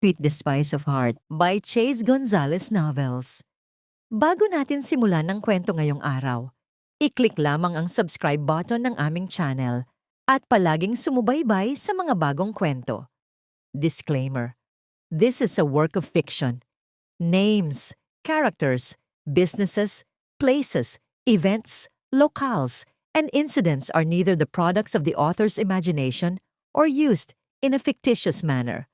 Sweet the Spice of Heart by Chase Gonzalez Novels. Bago natin simulan ng kwento ngayong araw, i-click lamang ang subscribe button ng aming channel at palaging sumubaybay sa mga bagong kwento. Disclaimer: this is a work of fiction. Names, characters, businesses, places, events, locales, and incidents are neither the products of the author's imagination or used in a fictitious manner.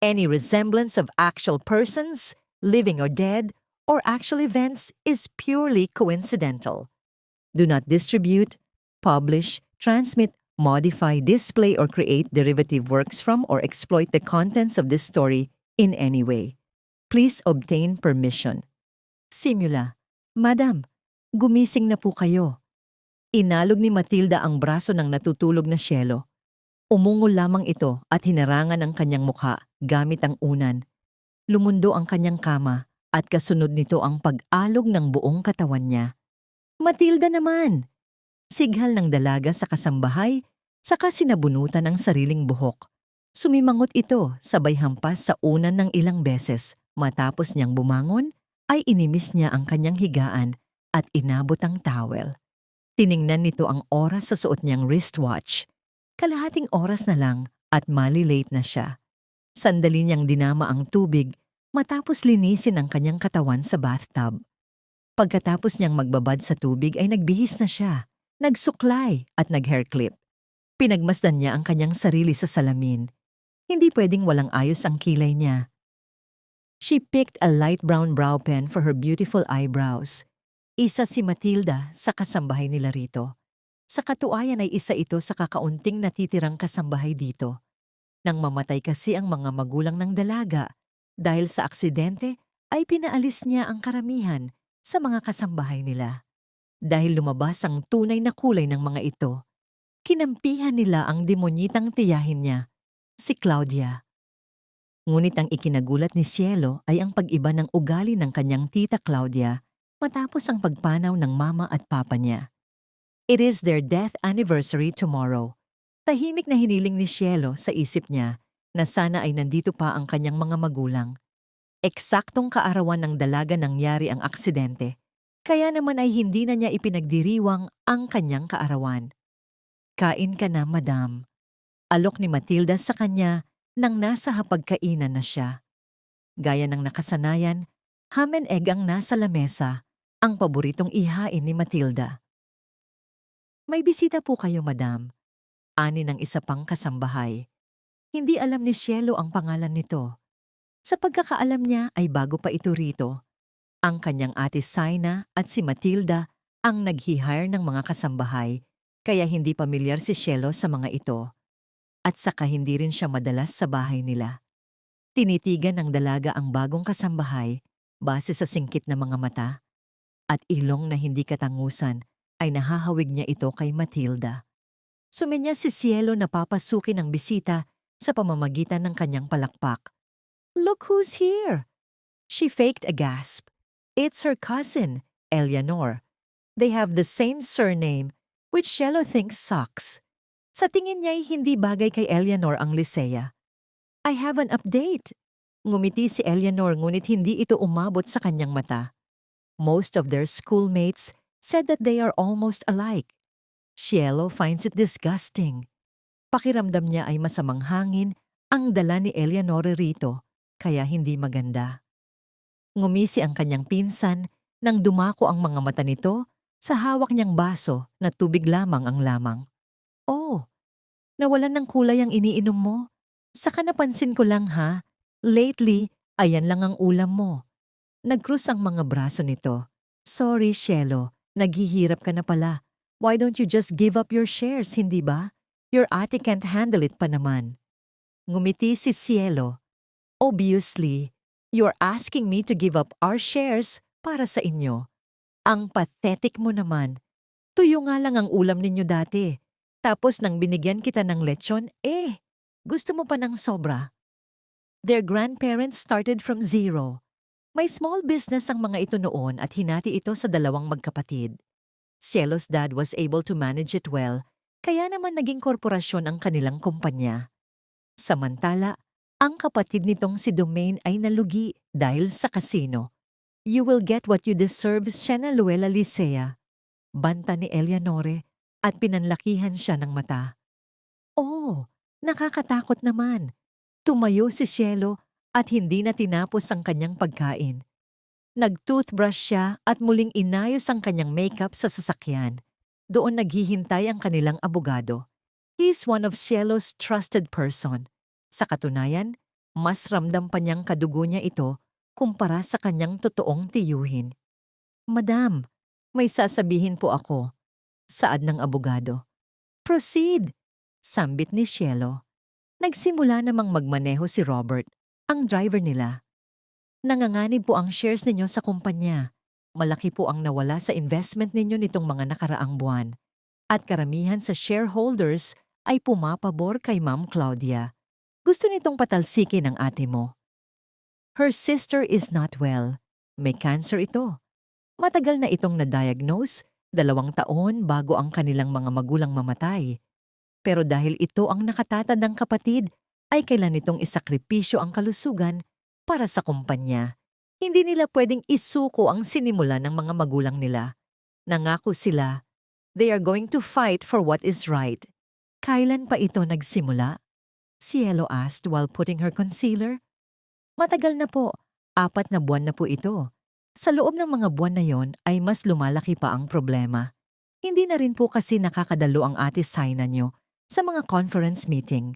Any resemblance of actual persons, living or dead, or actual events is purely coincidental. Do not distribute, publish, transmit, modify, display, or create derivative works from or exploit the contents of this story in any way. Please obtain permission. Simula. Madam, gumising na po kayo. Inalog ni Matilda ang braso ng natutulog na Cielo. Umungol lamang ito at hinarangan ang kanyang mukha gamit ang unan. Lumundo ang kanyang kama at kasunod nito ang pag-alog ng buong katawan niya. Matilda naman! Sighal ng dalaga sa kasambahay, saka sinabunutan ang sariling buhok. Sumimangot ito sabay hampas sa unan ng ilang beses. Matapos niyang bumangon, ay inimis niya ang kanyang higaan at inabot ang towel. Tiningnan nito ang oras sa suot niyang wristwatch. Kalahating oras na lang at malilate na siya. Sandali niyang dinama ang tubig matapos linisin ang kanyang katawan sa bathtub. Pagkatapos niyang magbabad sa tubig ay nagbihis na siya, nagsuklay at nag-hairclip. Pinagmasdan niya ang kanyang sarili sa salamin. Hindi pwedeng walang ayos ang kilay niya. She picked a light brown brow pen for her beautiful eyebrows. Isa si Matilda sa kasambahay nila rito. Sa katuayan ay isa ito sa kakaunting natitirang kasambahay dito. Nang mamatay kasi ang mga magulang ng dalaga, dahil sa aksidente ay pinaalis niya ang karamihan sa mga kasambahay nila. Dahil lumabas ang tunay na kulay ng mga ito, kinampihan nila ang demonyitang tiyahin niya, si Claudia. Ngunit ang ikinagulat ni Cielo ay ang pag-iba ng ugali ng kanyang tita Claudia matapos ang pagpanaw ng mama at papa niya. It is their death anniversary tomorrow. Tahimik na hiniling ni Cielo sa isip niya na sana ay nandito pa ang kanyang mga magulang. Eksaktong kaarawan ng dalaga nangyari ang aksidente, kaya naman ay hindi na niya ipinagdiriwang ang kanyang kaarawan. Kain ka na, madam. Alok ni Matilda sa kanya nang nasa hapagkainan na siya. Gaya ng nakasanayan, ham and egg ang nasa lamesa, ang paboritong ihain ni Matilda. May bisita po kayo, madam. Ani ng isa pang kasambahay. Hindi alam ni Cielo ang pangalan nito. Sa pagkakaalam niya ay bago pa ito rito. Ang kanyang ate Saina at si Matilda ang nag-hire ng mga kasambahay, kaya hindi pamilyar si Cielo sa mga ito. At saka hindi rin siya madalas sa bahay nila. Tinitigan ng dalaga ang bagong kasambahay base sa singkit na mga mata at ilong na hindi katangusan ay nahahawig niya ito kay Matilda. Suminya si Cielo na papasukin ang bisita sa pamamagitan ng kanyang palakpak. Look who's here! She faked a gasp. It's her cousin, Eleanor. They have the same surname, which Cielo thinks sucks. Sa tingin niya ay hindi bagay kay Eleanor ang Lisea. I have an update. Ngumiti si Eleanor ngunit hindi ito umabot sa kanyang mata. Most of their schoolmates said that they are almost alike. Cielo finds it disgusting. Pakiramdam niya ay masamang hangin ang dala ni Eleanor rito, kaya hindi maganda. Ngumisi ang kanyang pinsan nang dumako ang mga mata nito sa hawak niyang baso na tubig lamang ang lamang. Oh, nawalan ng kulay ang iniinom mo. Saka napansin ko lang ha, lately, ayan lang ang ulam mo. Nagkrus ang mga braso nito. Sorry, Cielo, naghihirap ka na pala. Why don't you just give up your shares, hindi ba? Your ate can't handle it pa naman. Ngumiti si Cielo. Obviously, you're asking me to give up our shares para sa inyo. Ang pathetic mo naman. Tuyo nga lang ang ulam ninyo dati. Tapos nang binigyan kita ng lechon, gusto mo pa ng sobra. Their grandparents started from zero. May small business ang mga ito noon at hinati ito sa dalawang magkapatid. Cielo's dad was able to manage it well, kaya naman naging korporasyon ang kanilang kumpanya. Samantala, Ang kapatid nitong si Domaine ay nalugi dahil sa kasino. You will get what you deserve, siya na Luella Licea. Banta ni Eleanore at pinanlakihan siya ng mata. Oh, nakakatakot naman. Tumayo si Cielo at hindi na tinapos ang kanyang pagkain. Nag-toothbrush siya at muling inayos ang kanyang makeup sa sasakyan. Doon naghihintay ang kanilang abogado. He's one of Cielo's trusted person. Sa katunayan, mas ramdam pa niyang kadugo niya ito kumpara sa kanyang totoong tiyuhin. Madam, may sasabihin po ako, saad ng abogado. Proceed, sambit ni Cielo. Nagsimula namang magmaneho si Robert, ang driver nila. Nanganganib po ang shares ninyo sa kumpanya. Malaki po ang nawala sa investment ninyo nitong mga nakaraang buwan. At karamihan sa shareholders ay pumapabor kay Ma'am Claudia. Gusto nitong patalsikin ang ate mo. Her sister is not well. May cancer ito. Matagal na itong na-diagnose, 2 taon bago ang kanilang mga magulang mamatay. Pero dahil ito ang nakatatad ng kapatid, ay kailan nitong isakripisyo ang kalusugan para sa kumpanya. Hindi nila pwedeng isuko ang sinimula ng mga magulang nila. Nangako sila, they are going to fight for what is right. Kailan pa ito nagsimula? Cielo asked while putting her concealer. Matagal na po, 4 na buwan na po ito. Sa loob ng mga buwan na yon ay mas lumalaki pa ang problema. Hindi na rin po kasi nakakadalo ang ate Saina nyo sa mga conference meeting.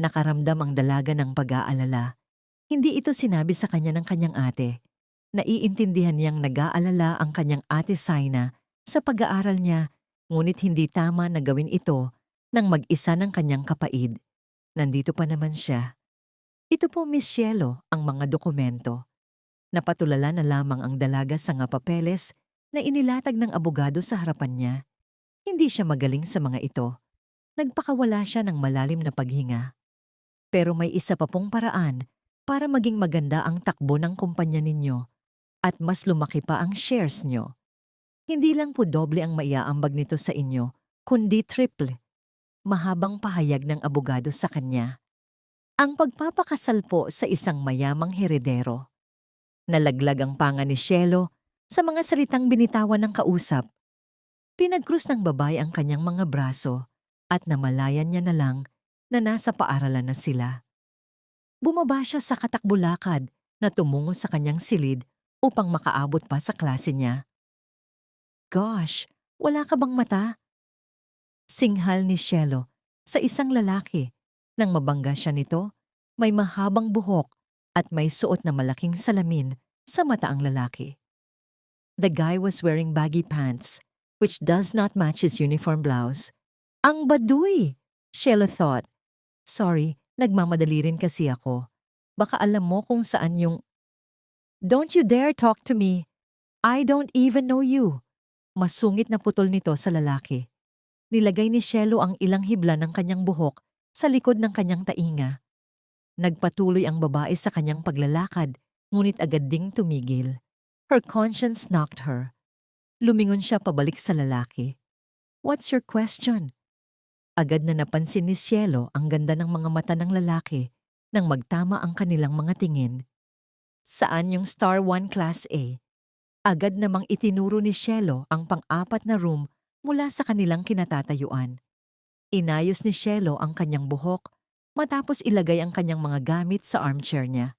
Nakaramdam ang dalaga ng pag-aalala. Hindi ito sinabi sa kanya ng kanyang ate. Naiintindihan niyang nag-aalala ang kanyang ate Saina sa pag-aaral niya, ngunit hindi tama na gawin ito ng mag-isa ng kanyang kapaid. Nandito pa naman siya. Ito po, Miss Cielo, ang mga dokumento. Napatulala na lamang ang dalaga sa nga papeles na inilatag ng abogado sa harapan niya. Hindi siya magaling sa mga ito. Nagpakawala siya ng malalim na paghinga. Pero may isa pa pong paraan para maging maganda ang takbo ng kumpanya ninyo at mas lumaki pa ang shares nyo. Hindi lang po doble ang maiaambag nito sa inyo, kundi triple. Mahabang pahayag ng abogado sa kanya. Ang pagpapakasal po sa isang mayamang heredero. Nalaglag ang panga ni Cielo sa mga salitang binitawan ng kausap. Pinagkrus ng babae ang kanyang mga braso at namalayan niya na lang na nasa paaralan na sila. Bumaba siya sa katakbulakad na tumungo sa kanyang silid upang makaabot pa sa klase niya. Gosh, wala ka bang mata? Singhal ni Cielo sa isang lalaki. Nang mabangga siya nito, may mahabang buhok at may suot na malaking salamin sa mata ang lalaki. The guy was wearing baggy pants, which does not match his uniform blouse. Ang baduy, Cielo thought. Sorry, nagmamadali rin kasi ako. Baka alam mo kung saan yung... Don't you dare talk to me. I don't even know you. Masungit na putol nito sa lalaki. Nilagay ni Cielo ang ilang hibla ng kanyang buhok sa likod ng kanyang tainga. Nagpatuloy ang babae sa kanyang paglalakad, ngunit agad ding tumigil. Her conscience knocked her. Lumingon siya pabalik sa lalaki. What's your question? Agad na napansin ni Cielo ang ganda ng mga mata ng lalaki nang magtama ang kanilang mga tingin. Saan yung Star 1 Class A? Agad namang itinuro ni Cielo ang pang-4 na room mula sa kanilang kinatatayuan. Inayos ni Cielo ang kanyang buhok matapos ilagay ang kanyang mga gamit sa armchair niya.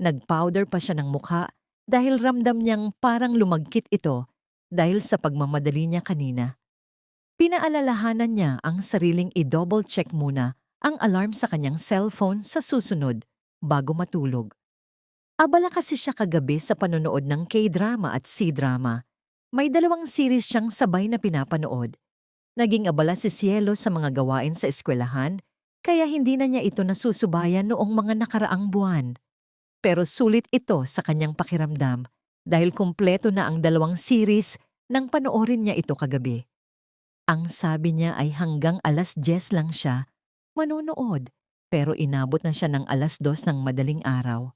Nag-powder pa siya ng mukha dahil ramdam niyang parang lumagkit ito dahil sa pagmamadali niya kanina. Pinaalalahanan niya ang sariling i-double check muna ang alarm sa kanyang cellphone sa susunod bago matulog. Abala kasi siya kagabi sa panonood ng K-drama at C-drama. May 2 series siyang sabay na pinapanood. Naging abala si Cielo sa mga gawain sa eskwelahan, kaya hindi na niya ito nasusubayan noong mga nakaraang buwan. Pero sulit ito sa kanyang pakiramdam dahil kumpleto na ang 2 series nang panoorin niya ito kagabi. Ang sabi niya ay hanggang 10:00 lang siya manonood, pero inabot na siya ng 2:00 ng madaling araw.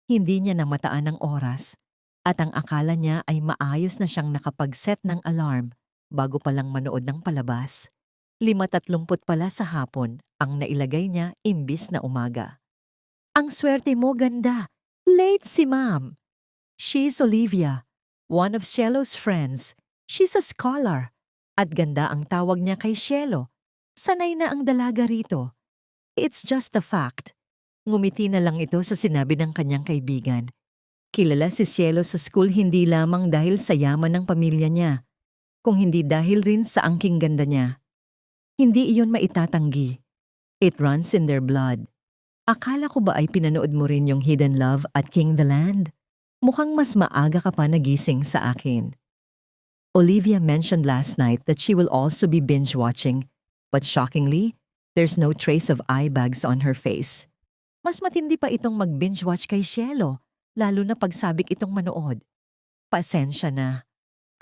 Hindi niya namataan ng oras at ang akala niya ay maayos na siyang nakapag-set ng alarm bago palang manood ng palabas. 5:30 pala sa hapon ang nailagay niya imbis na umaga. Ang swerte mo, ganda. Late si ma'am. She's Olivia, one of Cielo's friends. She's a scholar. At ganda ang tawag niya kay Cielo. Sanay na ang dalaga rito. It's just a fact. Ngumiti na lang ito sa sinabi ng kanyang kaibigan. Kilala si Cielo sa school hindi lamang dahil sa yaman ng pamilya niya, kung hindi dahil rin sa angking ganda niya. Hindi iyon maitatanggi. It runs in their blood. Akala ko ba ay pinanood mo rin yung Hidden Love at King the Land? Mukhang mas maaga ka pa nagising sa akin. Olivia mentioned last night that she will also be binge-watching, but shockingly, there's no trace of eye bags on her face. Mas matindi pa itong mag-binge-watch kay Cielo, lalo na pagsabik itong manood. Pasensya na.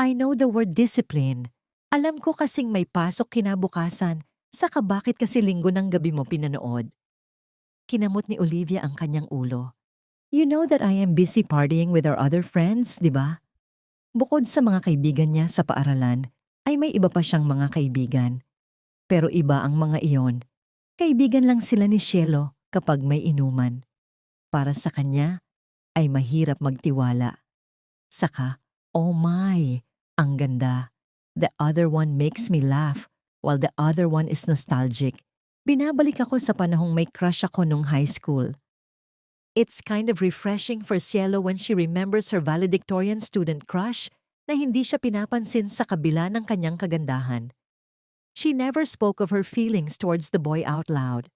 I know the word discipline. Alam ko kasing may pasok kinabukasan, saka bakit kasi linggo ng gabi mo pinanood? Kinamot ni Olivia ang kanyang ulo. You know that I am busy partying with our other friends, di ba? Bukod sa mga kaibigan niya sa paaralan, ay may iba pa siyang mga kaibigan. Pero iba ang mga iyon. Kaibigan lang sila ni Cielo kapag may inuman. Para sa kanya, ay mahirap magtiwala. Saka, oh my, ang ganda. The other one makes me laugh, while the other one is nostalgic. Binabalik ako sa panahong may crush ako nung high school. It's kind of refreshing for Cielo when she remembers her valedictorian student crush na hindi siya pinapansin sa kabila ng kanyang kagandahan. She never spoke of her feelings towards the boy out loud,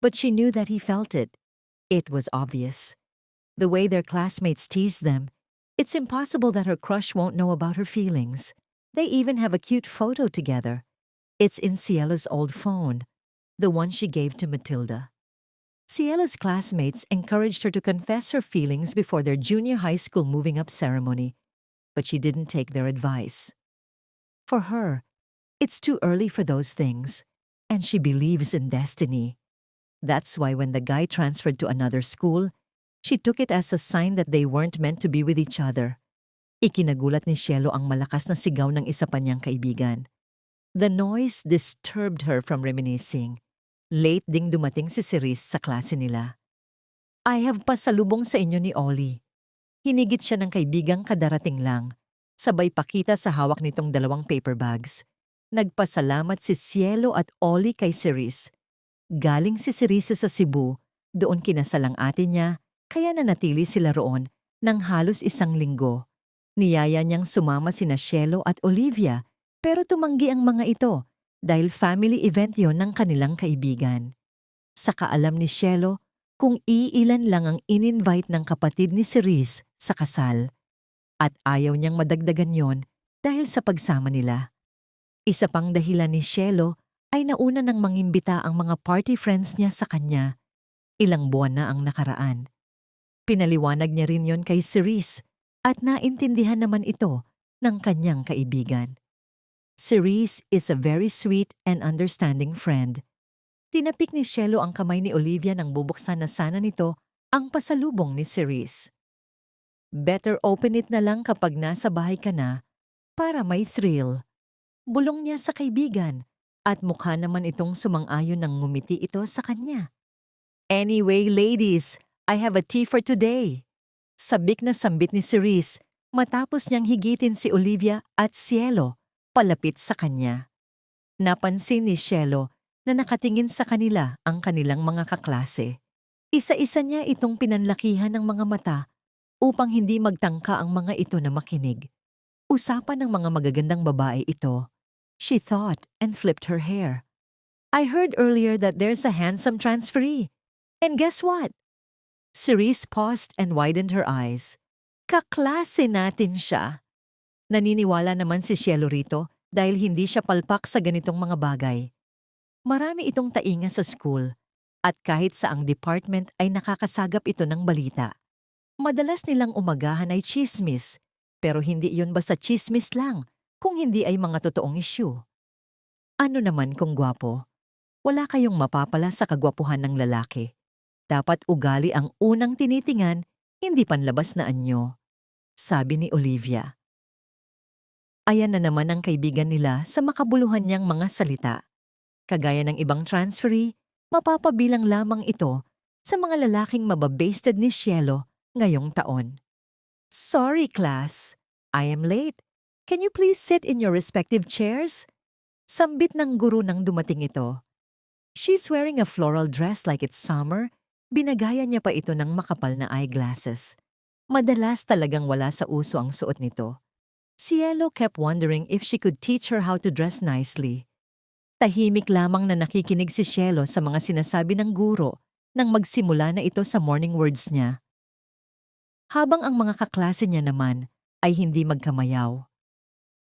but she knew that he felt it. It was obvious. The way their classmates teased them, it's impossible that her crush won't know about her feelings. They even have a cute photo together. It's in Cielo's old phone, the one she gave to Matilda. Cielo's classmates encouraged her to confess her feelings before their junior high school moving up ceremony, but she didn't take their advice. For her, it's too early for those things, and she believes in destiny. That's why when the guy transferred to another school, she took it as a sign that they weren't meant to be with each other. Ikinagulat ni Cielo ang malakas na sigaw ng isa pa niyang kaibigan. The noise disturbed her from reminiscing. Late ding dumating si Cerise sa klase nila. I have pasalubong sa inyo ni Ollie. Hinigit siya ng kaibigang kadarating lang, sabay pakita sa hawak nitong 2 paper bags. Nagpasalamat si Cielo at Ollie kay Cerise. Galing si Cerise sa Cebu, doon kinasal ang ate niya, kaya nanatili sila roon ng halos 1 linggo. Niyaya niyang sumama sina Cielo at Olivia, pero tumanggi ang mga ito dahil family event yon ng kanilang kaibigan. Saka alam ni Cielo kung iilan lang ang in-invite ng kapatid ni Cerise sa kasal. At ayaw niyang madagdagan yon dahil sa pagsama nila. Isa pang dahilan ni Cielo ay nauna nang mangimbita ang mga party friends niya sa kanya. Ilang buwan na ang nakaraan. Pinaliwanag niya rin yon kay Cerise at naintindihan naman ito ng kanyang kaibigan. Cerise is a very sweet and understanding friend. Tinapik ni Cielo ang kamay ni Olivia nang bubuksan na sana nito ang pasalubong ni Cerise. Better open it na lang kapag nasa bahay ka na para may thrill. Bulong niya sa kaibigan at mukha naman itong sumang-ayon nang ngumiti ito sa kanya. Anyway, ladies, I have a tea for today. Sabik na sambit ni Cerise matapos niyang higitin si Olivia at Cielo palapit sa kanya. Napansin ni Cielo na nakatingin sa kanila ang kanilang mga kaklase. Isa-isa niya itong pinanlakihan ng mga mata upang hindi magtangka ang mga ito na makinig. Usapan ng mga magagandang babae ito. She thought and flipped her hair. I heard earlier that there's a handsome transferee. And guess what? Cerise paused and widened her eyes. Kaklase natin siya. Naniniwala naman si Cielo rito dahil hindi siya palpak sa ganitong mga bagay. Marami itong tainga sa school at kahit sa ang department ay nakakasagap ito ng balita. Madalas nilang umagahan ay chismis, pero hindi iyon basta chismis lang kung hindi ay mga totoong issue. Ano naman kung gwapo? Wala kayong mapapala sa kagwapuhan ng lalaki. Dapat ugali ang unang tinitingan, hindi panlabas na anyo, sabi ni Olivia. Ayan na naman ang kaibigan nila sa makabuluhan niyang mga salita. Kagaya ng ibang transferee, mapapabilang lamang ito sa mga lalaking mababasted ni Cielo ngayong taon. Sorry, class. I am late. Can you please sit in your respective chairs? Sambit ng guro nang dumating ito. She's wearing a floral dress like it's summer. Binagaya niya pa ito ng makapal na eyeglasses. Madalas talagang wala sa uso ang suot nito. Cielo kept wondering if she could teach her how to dress nicely. Tahimik lamang na nakikinig si Cielo sa mga sinasabi ng guro nang magsimula na ito sa morning words niya. Habang ang mga kaklase niya naman ay hindi magkamayaw.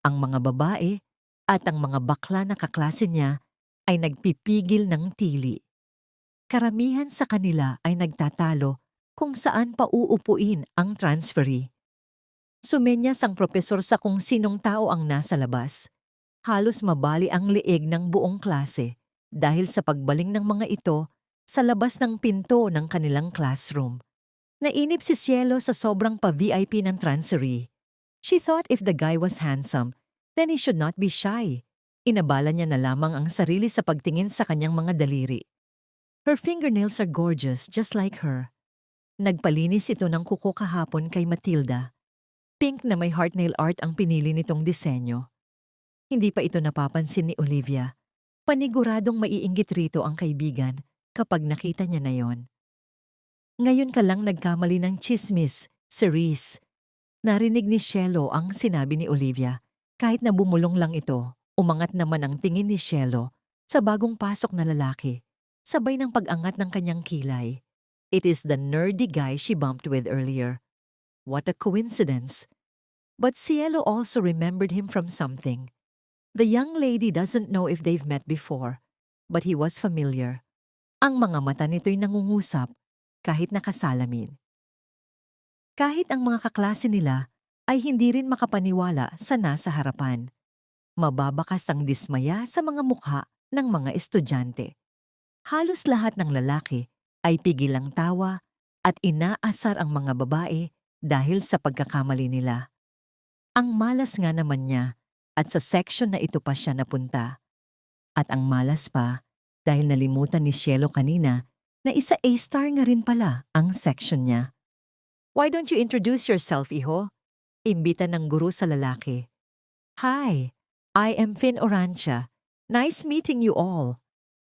Ang mga babae at ang mga bakla na kaklase niya ay nagpipigil ng tili. Karamihan sa kanila ay nagtatalo kung saan pa uupuin ang transferee. Sumenyas ang propesor sa kung sinong tao ang nasa labas. Halos mabali ang leeg ng buong klase dahil sa pagbaling ng mga ito sa labas ng pinto ng kanilang classroom. Nainip si Cielo sa sobrang pa-VIP ng transferee. She thought if the guy was handsome, then he should not be shy. Inabala niya na lamang ang sarili sa pagtingin sa kanyang mga daliri. Her fingernails are gorgeous just like her. Nagpalinis ito ng kuko kahapon kay Matilda. Pink na may heart nail art ang pinili nitong disenyo. Hindi pa ito napapansin ni Olivia. Paniguradong maiinggit rito ang kaibigan kapag nakita niya na yon. Ngayon ka lang nagkamali ng chismis, Cerise. Narinig ni Cielo ang sinabi ni Olivia. Kahit na bumulong lang ito, umangat naman ang tingin ni Cielo sa bagong pasok na lalaki, sabay ng pag-angat ng kanyang kilay. It is the nerdy guy she bumped with earlier. What a coincidence. But Cielo also remembered him from something. The young lady doesn't know if they've met before, but he was familiar. Ang mga mata nito'y nangungusap kahit nakasalamin. Kahit ang mga kaklase nila ay hindi rin makapaniwala sa nasa harapan. Mababakas ang dismaya sa mga mukha ng mga estudyante. Halos lahat ng lalaki ay pigilang tawa at inaasar ang mga babae dahil sa pagkakamali nila. Ang malas nga naman niya at sa section na ito pa siya napunta. At ang malas pa dahil nalimutan ni Cielo kanina na isa A-star nga rin pala ang section niya. Why don't you introduce yourself, iho? Imbita ng guro sa lalaki. Hi, I am Finn Orantia. Nice meeting you all.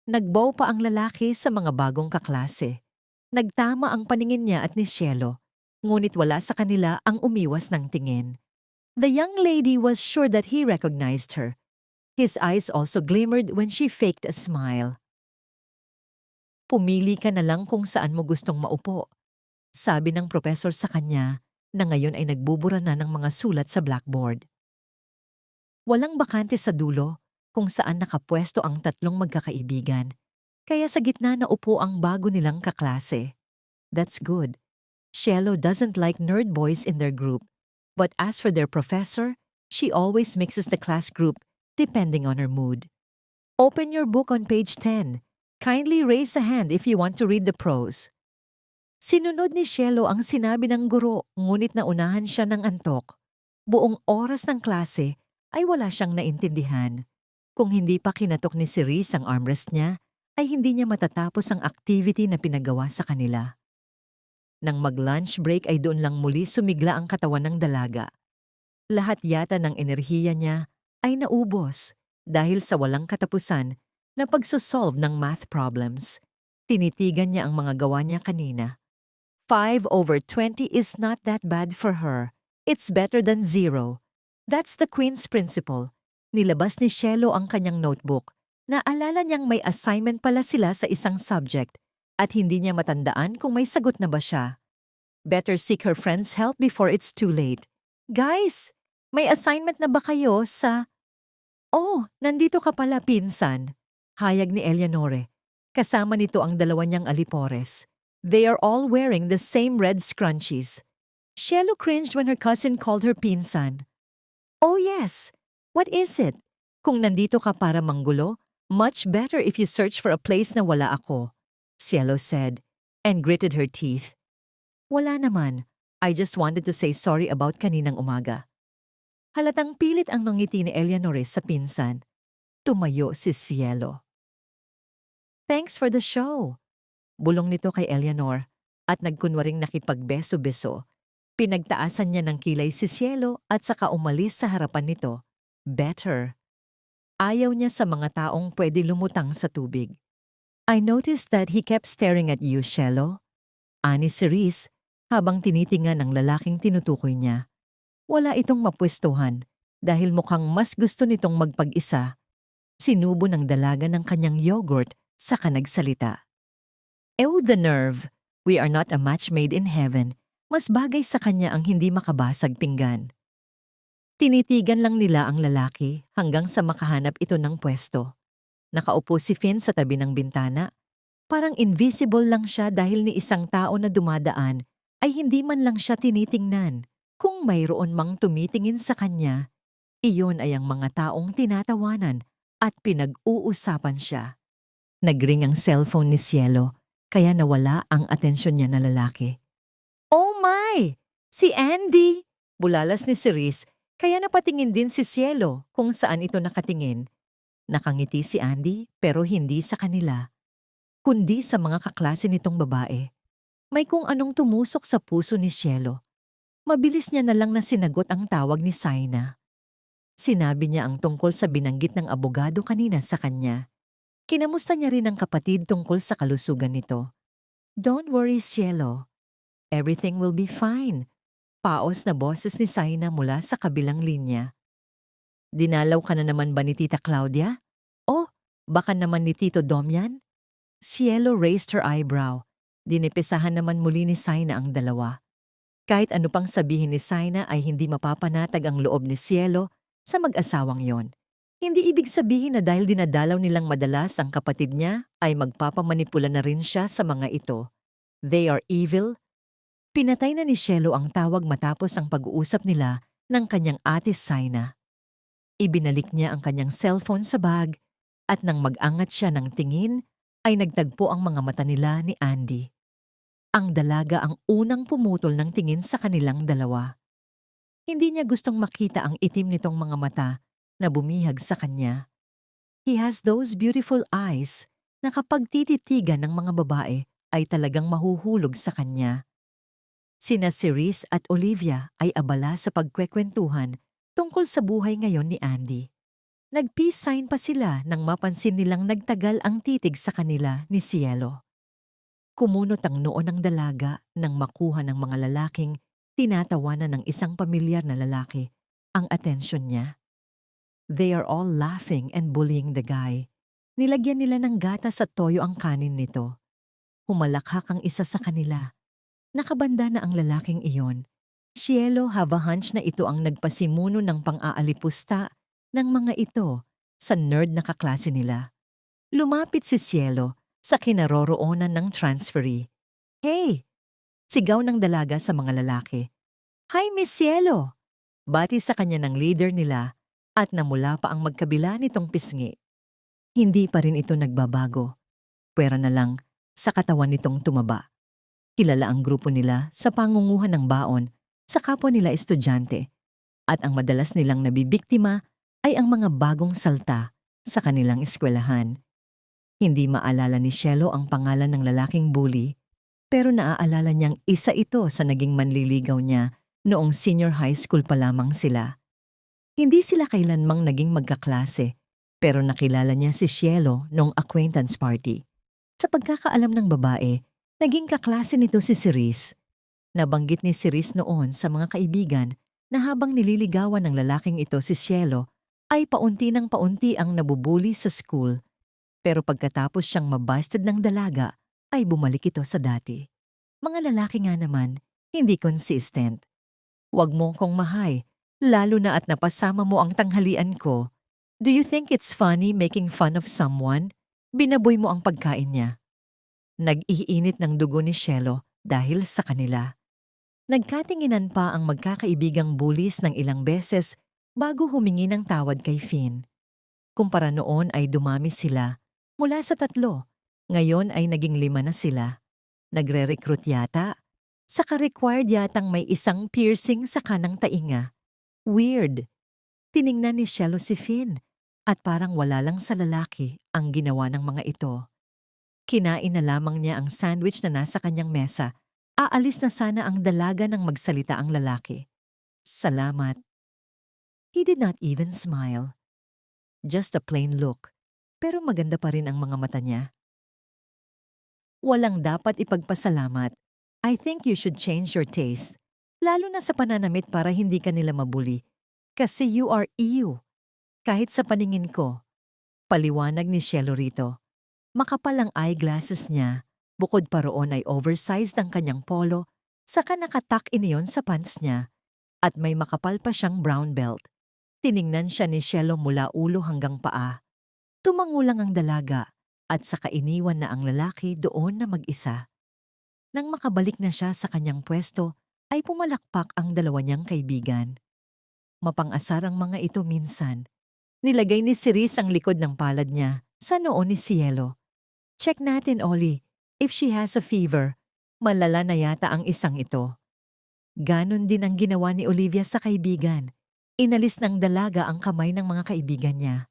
Nagbow pa ang lalaki sa mga bagong kaklase. Nagtama ang paningin niya at ni Cielo, ngunit wala sa kanila ang umiwas ng tingin. The young lady was sure that he recognized her. His eyes also glimmered when she faked a smile. Pumili ka na lang kung saan mo gustong maupo, sabi ng propesor sa kanya na ngayon ay nagbubura na ng mga sulat sa blackboard. Walang bakante sa dulo kung saan nakapwesto ang tatlong magkakaibigan, kaya sa gitna na upo ang bago nilang kaklase. That's good. Cielo doesn't like nerd boys in their group, but as for their professor, she always mixes the class group depending on her mood. Open your book on page 10. Kindly raise a hand if you want to read the prose. Sinunod ni Cielo ang sinabi ng guro, ngunit naunahan siya ng antok. Buong oras ng klase ay wala siyang naintindihan. Kung hindi pa kinatok ni Cerise ang armrest niya, ay hindi niya matatapos ang activity na pinagawa sa kanila. Nang mag-lunch break ay doon lang muli sumigla ang katawan ng dalaga. Lahat yata ng enerhiya niya ay naubos dahil sa walang katapusan na pagsosolve ng math problems. Tinitigan niya ang mga gawa niya kanina. 5/20 is not that bad for her. It's better than 0. That's the Queen's principle. Nilabas ni Cielo ang kanyang notebook. Naalala niyang may assignment pala sila sa isang subject at hindi niya matandaan kung may sagot na ba siya. Better seek her friend's help before it's too late. Guys, may assignment na ba kayo sa... Oh, nandito ka pala, pinsan. Hayag ni Eleanore. Kasama nito ang dalawa niyang alipores. They are all wearing the same red scrunchies. Cielo cringed when her cousin called her pinsan. Oh yes, what is it? Kung nandito ka para manggulo, much better if you search for a place na wala ako, Cielo said, and gritted her teeth. Wala naman. I just wanted to say sorry about kaninang umaga. Halatang pilit ang nangiti ni Eleanore sa pinsan. Tumayo si Cielo. Thanks for the show. Bulong nito kay Eleanor at nagkunwaring nakipagbeso-beso. Pinagtaasan niya ng kilay si Cielo at saka umalis sa harapan nito. Better. Ayaw niya sa mga taong pwede lumutang sa tubig. I noticed that he kept staring at you, Cielo. Ani si Reese habang tinitingnan ang lalaking tinutukoy niya. Wala itong mapwestuhan dahil mukhang mas gusto nitong magpag-isa. Sinubo ng dalaga ng kanyang yogurt saka nagsalita. Ew, the nerve. We are not a match made in heaven. Mas bagay sa kanya ang hindi makabasag pinggan. Tinitigan lang nila ang lalaki hanggang sa makahanap ito ng pwesto. Nakaupo si Finn sa tabi ng bintana. Parang invisible lang siya dahil ni isang tao na dumadaan ay hindi man lang siya tinitingnan. Kung mayroon mang tumitingin sa kanya, iyon ay ang mga taong tinatawanan at pinag-uusapan siya. Nagring ang cellphone ni Cielo kaya nawala ang atensyon niya na lalaki. Oh my! Si Andy! Bulalas ni Cerise kaya napatingin din si Cielo kung saan ito nakatingin. Nakangiti si Andy pero hindi sa kanila, kundi sa mga kaklase nitong babae. May kung anong tumusok sa puso ni Cielo. Mabilis niya na lang na sinagot ang tawag ni Saina. Sinabi niya ang tungkol sa binanggit ng abogado kanina sa kanya. Kinamusta niya rin ang kapatid tungkol sa kalusugan nito. Don't worry, Cielo. Everything will be fine. Paos na boses ni Saina mula sa kabilang linya. Dinalaw ka na naman ba ni Tita Claudia? O baka naman ni Tito Dom yan? Cielo raised her eyebrow. Dinipisahan naman muli ni Saina ang dalawa. Kahit ano pang sabihin ni Saina ay hindi mapapanatag ang loob ni Cielo sa mag-asawang yon. Hindi ibig sabihin na dahil dinadalaw nilang madalas ang kapatid niya ay magpapamanipula na rin siya sa mga ito. They are evil. Pinatay na ni Cielo ang tawag matapos ang pag-uusap nila ng kanyang ate Saina. Ibinalik niya ang kanyang cellphone sa bag at nang mag-angat siya ng tingin ay nagtagpo ang mga mata nila ni Andy. Ang dalaga ang unang pumutol ng tingin sa kanilang dalawa. Hindi niya gustong makita ang itim nitong mga mata na bumihag sa kanya. He has those beautiful eyes na kapag tititigan ng mga babae ay talagang mahuhulog sa kanya. Sina Cerise at Olivia ay abala sa pagkwekwentuhan tungkol sa buhay ngayon ni Andy. Nag-peace sign pa sila nang mapansin nilang nagtagal ang titig sa kanila ni Cielo. Kumunot ang noo ng dalaga nang makuha ng mga lalaking tinatawanan ng isang pamilyar na lalaki ang atensyon niya. They are all laughing and bullying the guy. Nilagyan nila ng gatas at toyo ang kanin nito. Humalakhak ang isa sa kanila. Nakabanda na ang lalaking iyon. Cielo have a hunch na ito ang nagpasimuno ng pang-aalipusta ng mga ito sa nerd na kaklase nila. Lumapit si Cielo sa kinaroroonan ng transferee. Hey! Sigaw ng dalaga sa mga lalaki. Hi, Miss Cielo! Bati sa kanya ng leader nila at namula pa ang magkabila nitong pisngi. Hindi pa rin ito nagbabago. Pwera na lang sa katawan nitong tumaba. Kilala ang grupo nila sa pangunguhan ng baon sa kapwa nila estudyante at ang madalas nilang nabibiktima ay ang mga bagong salta sa kanilang eskwelahan. Hindi maalala ni Cielo ang pangalan ng lalaking bully pero naaalala niyang isa ito sa naging manliligaw niya noong senior high school pa lamang sila. Hindi sila kailanmang naging magkaklase pero nakilala niya si Cielo noong acquaintance party. Sa pagkakaalam ng babae, naging kaklase nito si Cerise. Nabanggit ni Cerise noon sa mga kaibigan na habang nililigawan ng lalaking ito si Cielo, ay paunti ng paunti ang nabubuli sa school. Pero pagkatapos siyang mabasted ng dalaga, ay bumalik ito sa dati. Mga lalaki nga naman, hindi consistent. Huwag mo kong mahay, lalo na at napasama mo ang tanghalian ko. Do you think it's funny making fun of someone? Binaboy mo ang pagkain niya. Nag-iinit ng dugo ni Cielo dahil sa kanila. Nagkatinginan pa ang magkakaibigang bullies ng ilang beses bago humingi ng tawad kay Finn. Kumpara noon ay dumami sila. Mula sa 3, ngayon ay naging 5 na sila. Nagre-recruit yata. Saka required yatang may isang piercing sa kanang tainga. Weird. Tiningnan ni Cielo si Finn at parang wala lang sa lalaki ang ginawa ng mga ito. Kinain na lamang niya ang sandwich na nasa kanyang mesa. Aalis na sana ang dalaga nang magsalita ang lalaki. Salamat. He did not even smile. Just a plain look. Pero maganda pa rin ang mga mata niya. Walang dapat ipagpasalamat. I think you should change your taste. Lalo na sa pananamit para hindi ka nila mabuli. Kasi you are you. Kahit sa paningin ko. Paliwanag ni Cielo rito. Makapal ang eyeglasses niya. Bukod pa roon ay oversized ang kanyang polo. Saka nakatak iniyon sa pants niya. At may makapal pa siyang brown belt. Tiningnan siya ni Cielo mula ulo hanggang paa. Tumango lang ang dalaga at saka iniwan na ang lalaki doon na mag-isa. Nang makabalik na siya sa kanyang pwesto, ay pumalakpak ang dalawa niyang kaibigan. Mapang-asar ang mga ito minsan. Nilagay ni Cerise ang likod ng palad niya sa noo ni Cielo. Check natin, Ollie. If she has a fever, malala na yata ang isang ito. Ganon din ang ginawa ni Olivia sa kaibigan. Inalis ng dalaga ang kamay ng mga kaibigan niya.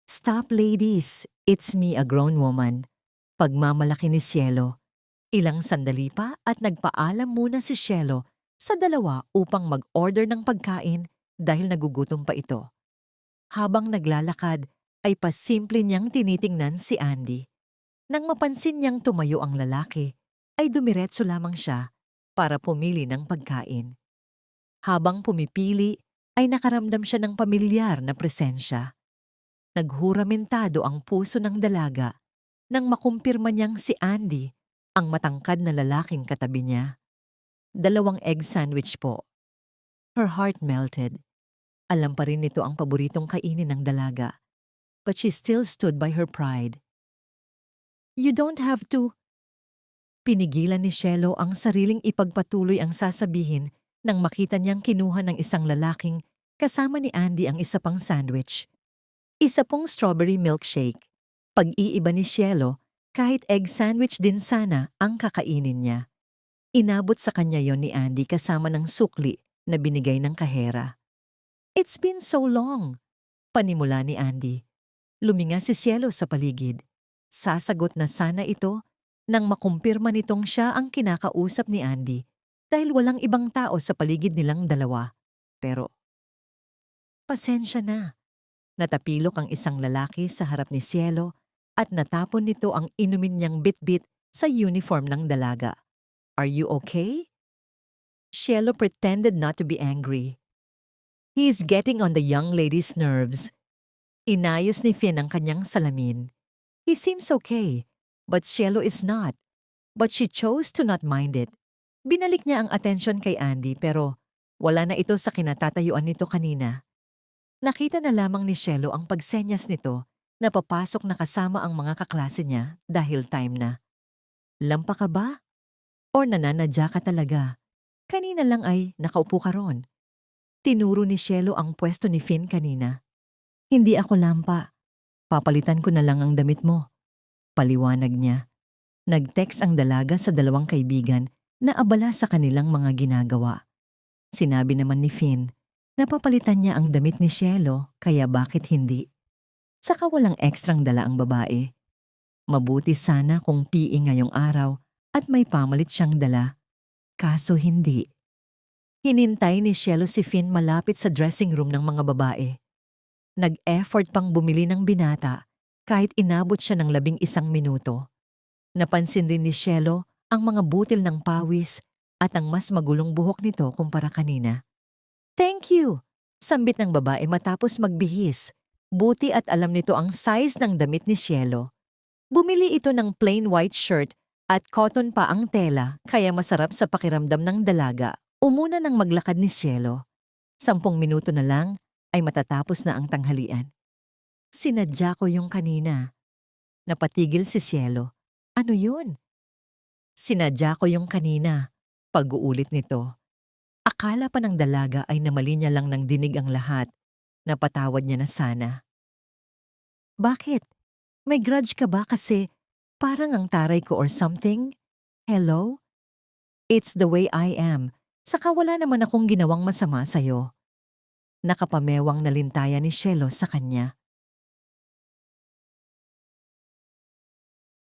Stop, ladies. It's me, a grown woman. Pagmamalaki ni Cielo. Ilang sandali pa at nagpaalam muna si Cielo sa dalawa upang mag-order ng pagkain dahil nagugutom pa ito. Habang naglalakad ay pasimple niyang tinitingnan si Andy. Nang mapansin niyang tumayo ang lalaki, ay dumiretso lamang siya para pumili ng pagkain. Habang pumipili, ay nakaramdam siya ng pamilyar na presensya. Naghuramentado ang puso ng dalaga nang makumpirma niyang si Andy ang matangkad na lalaking katabi niya. 2 egg sandwich po. Her heart melted. Alam pa rin nito ang paboritong kainin ng dalaga. But she still stood by her pride. You don't have to. Pinigilan ni Cielo ang sariling ipagpatuloy ang sasabihin nang makita niyang kinuha ng isang lalaking kasama ni Andy ang isa pang sandwich. Isa pong strawberry milkshake. Pag-iiba ni Cielo, kahit egg sandwich din sana ang kakainin niya. Inabot sa kanya yon ni Andy kasama ng sukli na binigay ng kahera. It's been so long, panimula ni Andy. Luminga si Cielo sa paligid. Sasagot na sana ito nang makumpirma nitong siya ang kinakausap ni Andy dahil walang ibang tao sa paligid nilang dalawa. Pero, pasensya na. Natapilok ang isang lalaki sa harap ni Cielo at natapon nito ang inumin niyang bit-bit sa uniform ng dalaga. Are you okay? Cielo pretended not to be angry. He's getting on the young lady's nerves. Inayos ni Finn ang kanyang salamin. He seems okay, but Cielo is not. But she chose to not mind it. Binalik niya ang atensyon kay Andy pero wala na ito sa kinatatayuan nito kanina. Nakita na lamang ni Cielo ang pagsenyas nito na papasok na kasama ang mga kaklase niya dahil time na. Lampa ka ba? Or nananadya ka talaga? Kanina lang ay nakaupo ka ron. Tinuro ni Cielo ang pwesto ni Finn kanina. Hindi ako lampa. Papalitan ko na lang ang damit mo. Paliwanag niya. Nag-text ang dalaga sa 2 kaibigan na abala sa kanilang mga ginagawa. Sinabi naman ni Finn na papalitan niya ang damit ni Cielo kaya bakit hindi. Saka walang ekstrang dala ang babae. Mabuti sana kung PE ngayong araw at may pamalit siyang dala. Kaso hindi. Hinintay ni Cielo si Finn malapit sa dressing room ng mga babae. Nag-effort pang bumili ng binata kahit inabot siya ng 11 minuto. Napansin rin ni Cielo ang mga butil ng pawis at ang mas magulong buhok nito kumpara kanina. Thank you! Sambit ng babae matapos magbihis. Buti at alam nito ang size ng damit ni Cielo. Bumili ito ng plain white shirt at cotton pa ang tela kaya masarap sa pakiramdam ng dalaga. Umuna nang maglakad ni Cielo. 10 minuto na lang ay matatapos na ang tanghalian. Sinadya ko yung kanina. Napatigil si Cielo. Ano yun? Sinadya ko yung kanina. Pag-uulit nito. Akala pa ng dalaga ay namali niya lang ng dinig ang lahat. Napatawad niya na sana. Bakit? May grudge ka ba kasi parang ang taray ko or something? Hello? It's the way I am. Saka wala naman akong ginawang masama sa'yo. Nakapamewang nalintayan ni Cielo sa kanya.